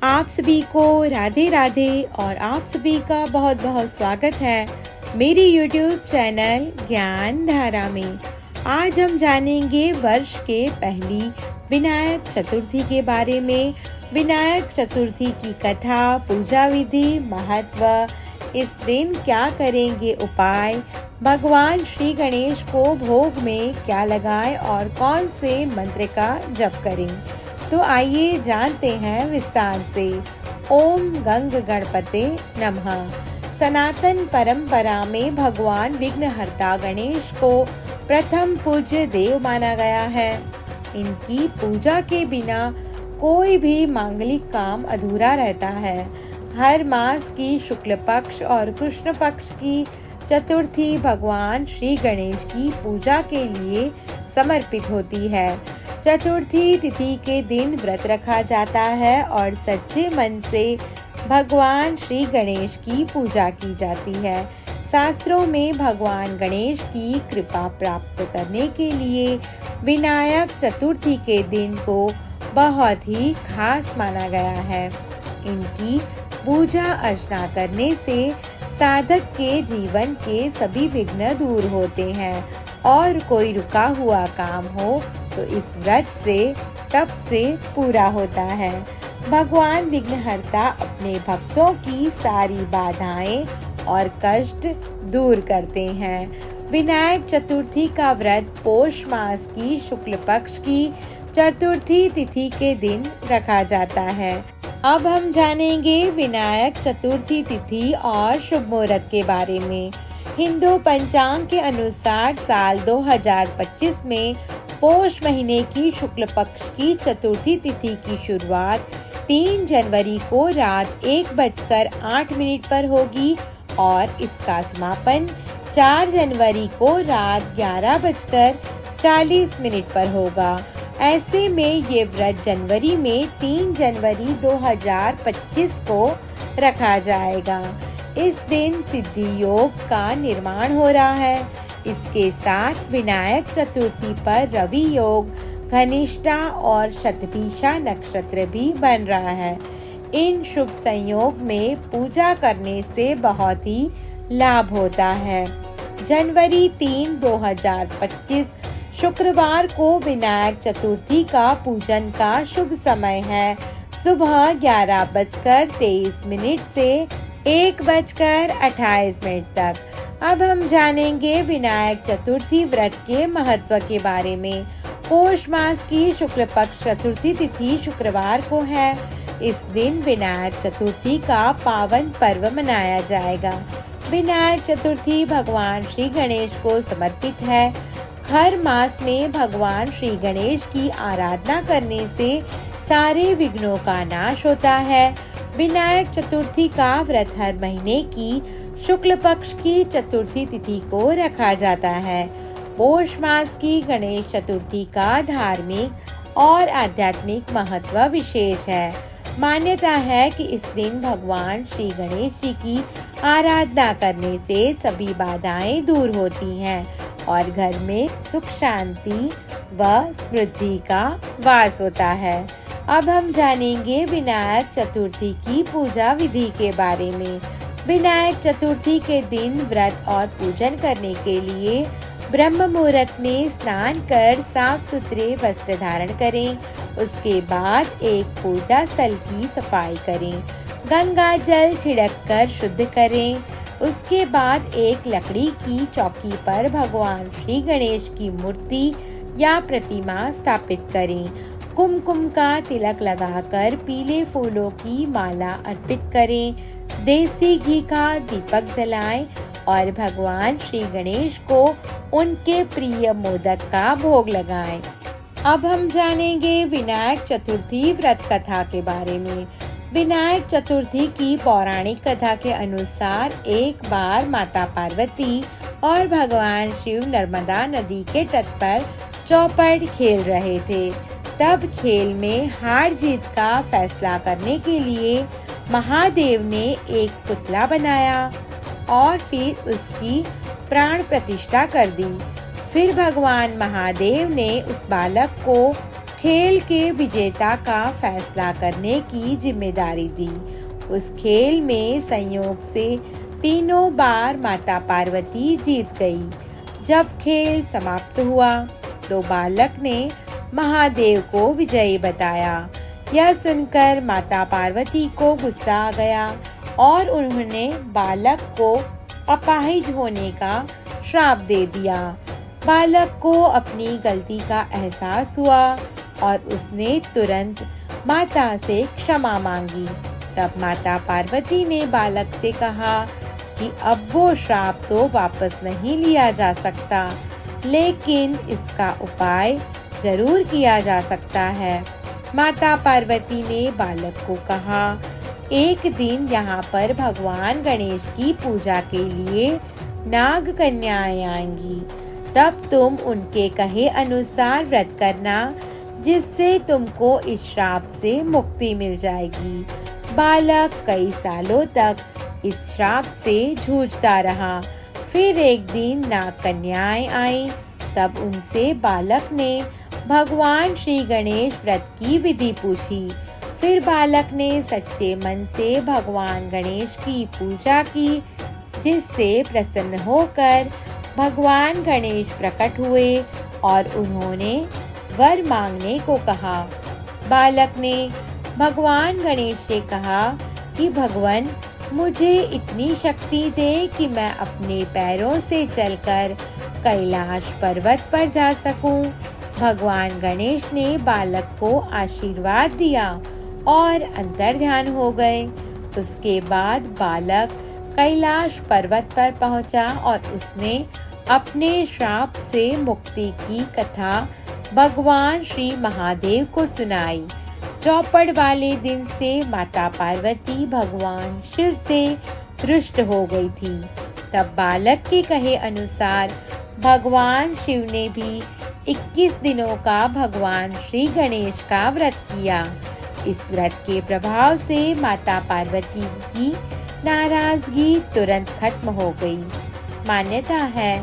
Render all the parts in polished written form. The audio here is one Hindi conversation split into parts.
आप सभी को राधे राधे और आप सभी का बहुत बहुत स्वागत है मेरी YouTube चैनल ज्ञान धारा में। आज हम जानेंगे वर्ष के पहली विनायक चतुर्थी के बारे में। विनायक चतुर्थी की कथा, पूजा विधि, महत्व, इस दिन क्या करेंगे उपाय, भगवान श्री गणेश को भोग में क्या लगाएं और कौन से मंत्र का जप करें। तो आइए जानते हैं विस्तार से। ओम गंग गणपते नमः। सनातन परंपरा में भगवान विघ्नहर्ता गणेश को प्रथम पूज्य देव माना गया है। इनकी पूजा के बिना कोई भी मांगलिक काम अधूरा रहता है। हर मास की शुक्ल पक्ष और कृष्ण पक्ष की चतुर्थी भगवान श्री गणेश की पूजा के लिए समर्पित होती है। चतुर्थी तिथि के दिन व्रत रखा जाता है और सच्चे मन से भगवान श्री गणेश की पूजा की जाती है। शास्त्रों में भगवान गणेश की कृपा प्राप्त करने के लिए विनायक चतुर्थी के दिन को बहुत ही खास माना गया है। इनकी पूजा अर्चना करने से साधक के जीवन के सभी विघ्न दूर होते हैं और कोई रुका हुआ काम हो तो इस व्रत से तप से पूरा होता है। भगवान विघ्नहर्ता अपने भक्तों की सारी बाधाएं और कष्ट दूर करते हैं। विनायक चतुर्थी का व्रत पोष मास की शुक्ल पक्ष की चतुर्थी तिथि के दिन रखा जाता है। अब हम जानेंगे विनायक चतुर्थी तिथि और शुभ मुहूर्त के बारे में। हिंदू पंचांग के अनुसार साल 2025 में पोष महीने की शुक्ल पक्ष की चतुर्थी तिथि की शुरुआत 3 जनवरी को रात 1:08 पर होगी और इसका समापन 4 जनवरी को रात 11:40 पर होगा। ऐसे में ये व्रत जनवरी में 3 जनवरी 2025 को रखा जाएगा। इस दिन सिद्धि योग का निर्माण हो रहा है। इसके साथ विनायक चतुर्थी पर रवि योग, घनिष्ठा और शतभिषा नक्षत्र भी बन रहा है। इन शुभ संयोग में पूजा करने से बहुत ही लाभ होता है। जनवरी 3, 2025 शुक्रवार को विनायक चतुर्थी का पूजन का शुभ समय है। सुबह 11:23 से 1:28 तक। अब हम जानेंगे विनायक चतुर्थी व्रत के महत्व के बारे में। पोष मास की शुक्ल पक्ष चतुर्थी तिथि शुक्रवार को है। इस दिन विनायक चतुर्थी का पावन पर्व मनाया जाएगा। विनायक चतुर्थी भगवान श्री गणेश को समर्पित है। हर मास में भगवान श्री गणेश की आराधना करने से सारे विघ्नों का नाश होता है। विनायक चतुर्थी का व्रत हर महीने की शुक्ल पक्ष की चतुर्थी तिथि को रखा जाता है। पोष मास की गणेश चतुर्थी का धार्मिक और आध्यात्मिक महत्व विशेष है। मान्यता है कि इस दिन भगवान श्री गणेश जी की आराधना करने से सभी बाधाएं दूर होती हैं और घर में सुख शांति व समृद्धि का वास होता है। अब हम जानेंगे विनायक चतुर्थी की पूजा विधि के बारे में। विनायक चतुर्थी के दिन व्रत और पूजन करने के लिए ब्रह्म मुहूर्त में स्नान कर साफ सुथरे वस्त्र धारण करें। उसके बाद एक पूजा स्थल की सफाई करें, गंगा जल छिड़क कर शुद्ध करें। उसके बाद एक लकड़ी की चौकी पर भगवान श्री गणेश की मूर्ति या प्रतिमा स्थापित करें। कुमकुम का तिलक लगाकर पीले फूलों की माला अर्पित करें। देसी घी का दीपक जलाएं और भगवान श्री गणेश को उनके प्रिय मोदक का भोग लगाएं। अब हम जानेंगे विनायक चतुर्थी व्रत कथा के बारे में। विनायक चतुर्थी की पौराणिक कथा के अनुसार एक बार माता पार्वती और भगवान शिव नर्मदा नदी के तट पर चौपड़ खेल रहे थे। तब खेल में हार जीत का फैसला करने के लिए महादेव ने एक पुतला बनाया और फिर उसकी प्राण प्रतिष्ठा कर दी। फिर भगवान महादेव ने उस बालक को खेल के विजेता का फैसला करने की जिम्मेदारी दी। उस खेल में संयोग से तीनों बार माता पार्वती जीत गई। जब खेल समाप्त हुआ तो बालक ने महादेव को विजयी बताया। यह सुनकर माता पार्वती को गुस्सा आ गया और उन्होंने बालक को अपाहिज होने का श्राप दे दिया। बालक को अपनी गलती का एहसास हुआ और उसने तुरंत माता से क्षमा मांगी। तब माता पार्वती ने बालक से कहा कि अब वो श्राप तो वापस नहीं लिया जा सकता, लेकिन इसका उपाय जरूर किया जा सकता है। माता पार्वती ने बालक को कहा, एक दिन यहाँ पर भगवान गणेश की पूजा के लिए नाग कन्याएं आएंगी। तब तुम उनके कहे अनुसार व्रत करना, जिससे तुमको इस श्राप से मुक्ति मिल जाएगी। बालक कई सालों तक इस श्राप से जूझता रहा। फिर एक दिन नाग कन्याएं आई। तब उनसे बालक ने भगवान श्री गणेश व्रत की विधि पूछी। फिर बालक ने सच्चे मन से भगवान गणेश की पूजा की, जिससे प्रसन्न होकर भगवान गणेश प्रकट हुए और उन्होंने वर मांगने को कहा। बालक ने भगवान गणेश से कहा कि भगवान, मुझे इतनी शक्ति दे कि मैं अपने पैरों से चलकर कैलाश पर्वत पर जा सकूं। भगवान गणेश ने बालक को आशीर्वाद दिया और अंतर्ध्यान हो गए। उसके बाद बालक कैलाश पर्वत पर पहुंचा और उसने अपने श्राप से मुक्ति की कथा भगवान श्री महादेव को सुनाई। चौपड़ वाले दिन से माता पार्वती भगवान शिव से रुष्ट हो गई थी। तब बालक के कहे अनुसार भगवान शिव ने भी 21 दिनों का भगवान श्री गणेश का व्रत किया। इस व्रत के प्रभाव से माता पार्वती की नाराजगी तुरंत खत्म हो गई। मान्यता है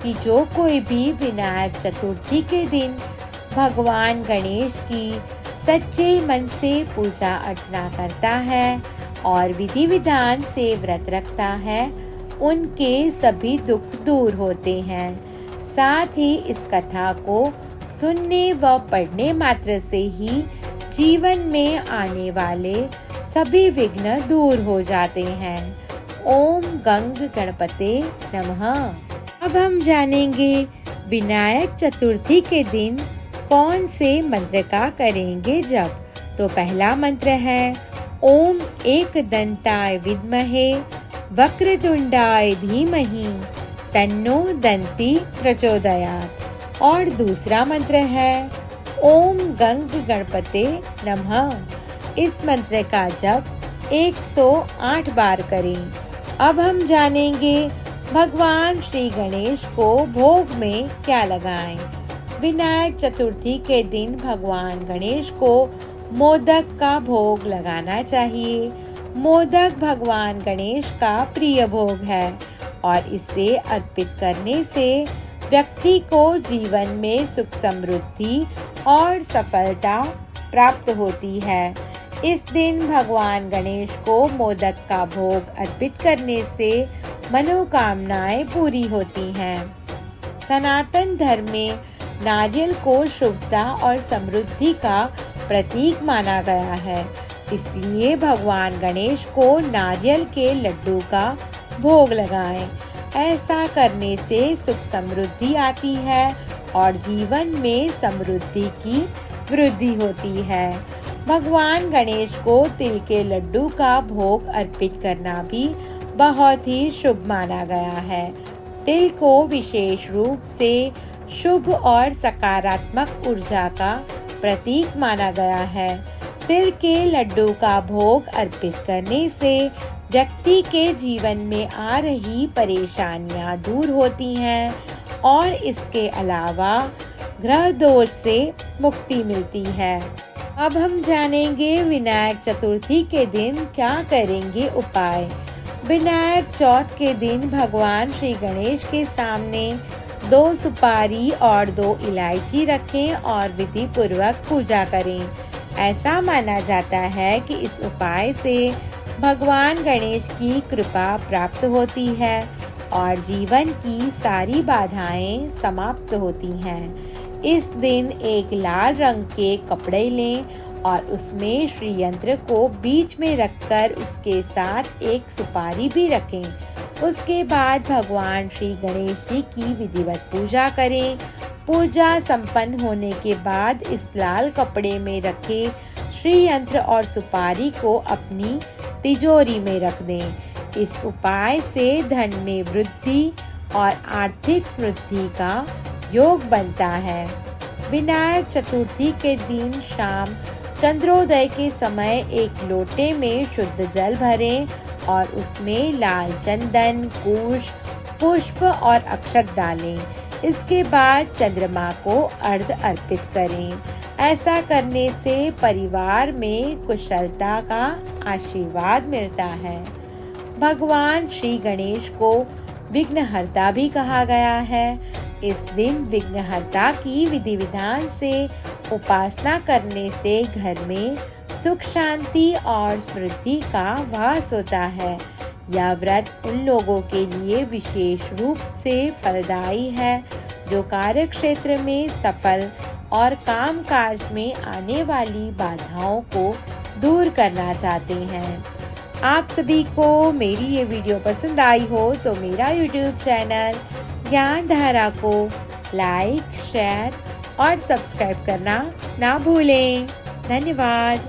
कि जो कोई भी विनायक चतुर्थी के दिन भगवान गणेश की सच्चे मन से पूजा अर्चना करता है और विधि विधान से व्रत रखता है, उनके सभी दुख दूर होते हैं। साथ ही इस कथा को सुनने व पढ़ने मात्र से ही जीवन में आने वाले सभी विघ्न दूर हो जाते हैं। ओम गंग गणपते नमः। अब हम जानेंगे विनायक चतुर्थी के दिन कौन से मंत्र का करेंगे जप। तो पहला मंत्र है ओम एकदंताय विद्महे वक्रतुंडाय धीमहि तन्नो दंती प्रचोदयात्। और दूसरा मंत्र है ओम गंग गणपते नमः। इस मंत्र का जप 108 बार करें। अब हम जानेंगे भगवान श्री गणेश को भोग में क्या लगाएं। विनायक चतुर्थी के दिन भगवान गणेश को मोदक का भोग लगाना चाहिए। मोदक भगवान गणेश का प्रिय भोग है और इसे अर्पित करने से व्यक्ति को जीवन में सुख समृद्धि और सफलता प्राप्त होती है। इस दिन भगवान गणेश को मोदक का भोग अर्पित करने से मनोकामनाएं पूरी होती हैं। सनातन धर्म में नारियल को शुभता और समृद्धि का प्रतीक माना गया है, इसलिए भगवान गणेश को नारियल के लड्डू का भोग लगाएं। ऐसा करने से सुख समृद्धि आती है और जीवन में समृद्धि की वृद्धि होती है। भगवान गणेश को तिल के लड्डू का भोग अर्पित करना भी बहुत ही शुभ माना गया है। तिल को विशेष रूप से शुभ और सकारात्मक ऊर्जा का प्रतीक माना गया है। तिल के लड्डू का भोग अर्पित करने से व्यक्ति के जीवन में आ रही परेशानियां दूर होती हैं और इसके अलावा ग्रह दोष से मुक्ति मिलती है। अब हम जानेंगे विनायक चतुर्थी के दिन क्या करेंगे उपाय। विनायक चौथ के दिन भगवान श्री गणेश के सामने 2 सुपारी और 2 इलायची रखें और विधि पूर्वक पूजा करें। ऐसा माना जाता है कि इस उपाय से भगवान गणेश की कृपा प्राप्त होती है और जीवन की सारी बाधाएं समाप्त होती हैं। इस दिन एक लाल रंग के कपड़े लें और उसमें श्री यंत्र को बीच में रखकर उसके साथ एक सुपारी भी रखें। उसके बाद भगवान श्री गणेश जी की विधिवत पूजा करें। पूजा संपन्न होने के बाद इस लाल कपड़े में रखे श्री यंत्र और सुपारी को अपनी तिजोरी में रख दें। इस उपाय से धन में वृद्धि और आर्थिक समृद्धि का योग बनता है। विनायक चतुर्थी के दिन शाम चंद्रोदय के समय एक लोटे में शुद्ध जल भरें और उसमें लाल चंदन, कुश, पुष्प और अक्षत डालें। इसके बाद चंद्रमा को अर्घ्य अर्पित करें। ऐसा करने से परिवार में कुशलता का आशीर्वाद मिलता है। भगवान श्री गणेश को विघ्नहर्ता भी कहा गया है। इस दिन विघ्नहर्ता की विधि विधान से उपासना करने से घर में सुख, शांति और समृद्धि का वास होता है। यह व्रत उन लोगों के लिए विशेष रूप से फलदायी है जो कार्य क्षेत्र में सफल और कामकाज में आने वाली बाधाओं को दूर करना चाहते हैं। आप सभी को मेरी ये वीडियो पसंद आई हो तो मेरा YouTube चैनल ज्ञान धारा को लाइक, शेयर और सब्सक्राइब करना ना भूलें। धन्यवाद।